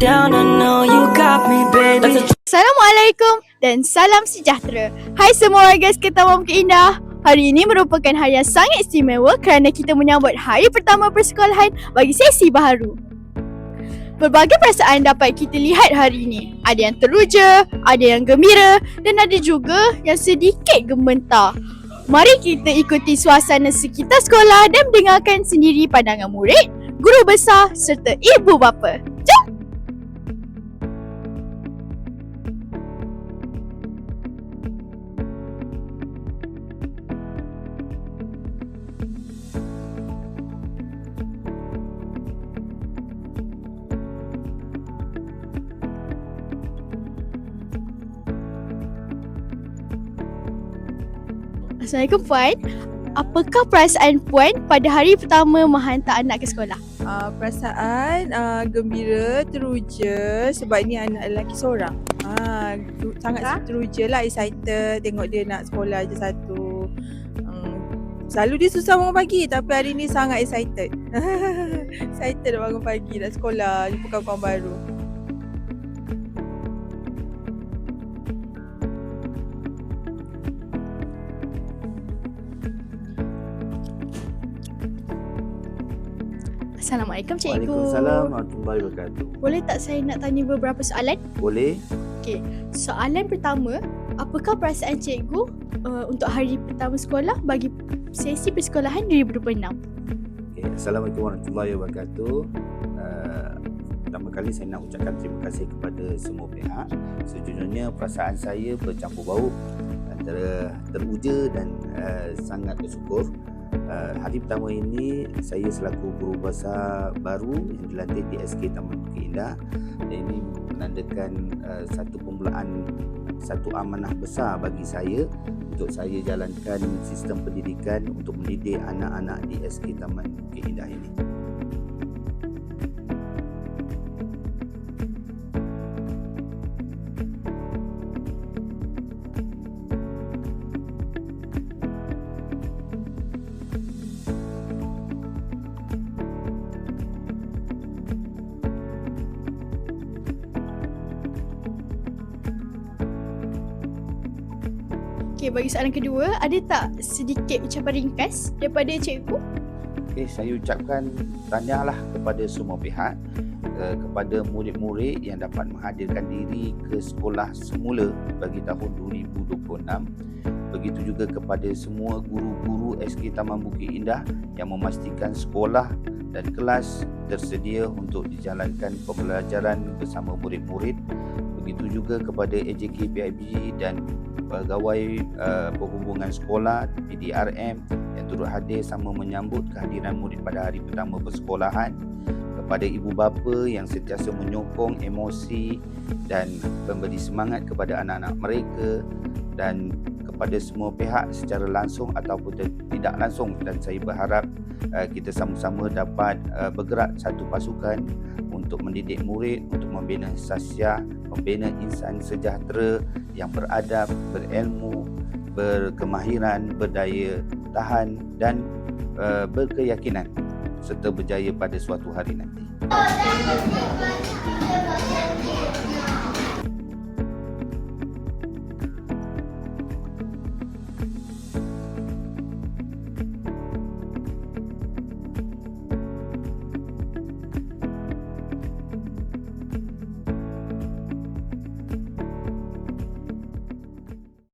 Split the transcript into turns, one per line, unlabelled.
down, I know you got me, baby.
Assalamualaikum dan salam sejahtera. Hai semua warga sekitar Bukit Indah. Hari ini merupakan hari yang sangat istimewa kerana kita menyambut hari pertama persekolahan bagi sesi baharu. Berbagai perasaan dapat kita lihat hari ini. Ada yang teruja, ada yang gembira dan ada juga yang sedikit gementar. Mari kita ikuti suasana sekitar sekolah dan mendengarkan sendiri pandangan murid, guru besar serta ibu bapa. Jom! Assalamualaikum Puan. Apakah perasaan Puan pada hari pertama menghantar anak ke sekolah?
Perasaan gembira, teruja sebab ni anak lelaki seorang. Sangat teruja lah, excited tengok dia nak sekolah je satu. Selalu dia susah bangun pagi tapi hari ni sangat excited. Excited nak bangun pagi, nak sekolah, jumpa kawan-kawan baru.
Assalamualaikum Cikgu.
Waalaikumsalam warahmatullahi wabarakatuh.
Boleh tak saya nak tanya beberapa soalan?
Boleh?
Okey. Soalan pertama, apakah perasaan Cikgu untuk hari pertama sekolah bagi sesi persekolahan 2026?
Okay. Assalamualaikum warahmatullahi wabarakatuh. Pertama kali saya nak ucapkan terima kasih kepada semua pihak. Sejujurnya perasaan saya bercampur baur antara teruja dan sangat bersyukur. Hari pertama ini saya selaku guru besar baru yang dilantik di SK Taman Bukit Indah, dan ini menandakan satu permulaan, satu amanah besar bagi saya untuk saya jalankan sistem pendidikan untuk mendidik anak-anak di SK Taman Bukit Indah ini.
Okey, bagi soalan kedua, ada tak sedikit ucapan ringkas daripada Cikgu?
Okay, saya ucapkan tahniahlah kepada semua pihak, kepada murid-murid yang dapat menghadirkan diri ke sekolah semula bagi tahun 2026. Begitu juga kepada semua guru-guru SK Taman Bukit Indah yang memastikan sekolah dan kelas tersedia untuk dijalankan pembelajaran bersama murid-murid. Begitu juga kepada AJK PIBG dan pegawai perhubungan sekolah PDRM yang turut hadir sama menyambut kehadiran murid pada hari pertama persekolahan, kepada ibu bapa yang sentiasa menyokong emosi dan memberi semangat kepada anak-anak mereka, dan kepada semua pihak secara langsung ataupun tidak langsung, dan saya berharap kita sama-sama dapat bergerak satu pasukan untuk mendidik murid, untuk membina sasiah, membina insan sejahtera yang beradab, berilmu, berkemahiran, berdaya tahan dan berkeyakinan serta berjaya pada suatu hari nanti.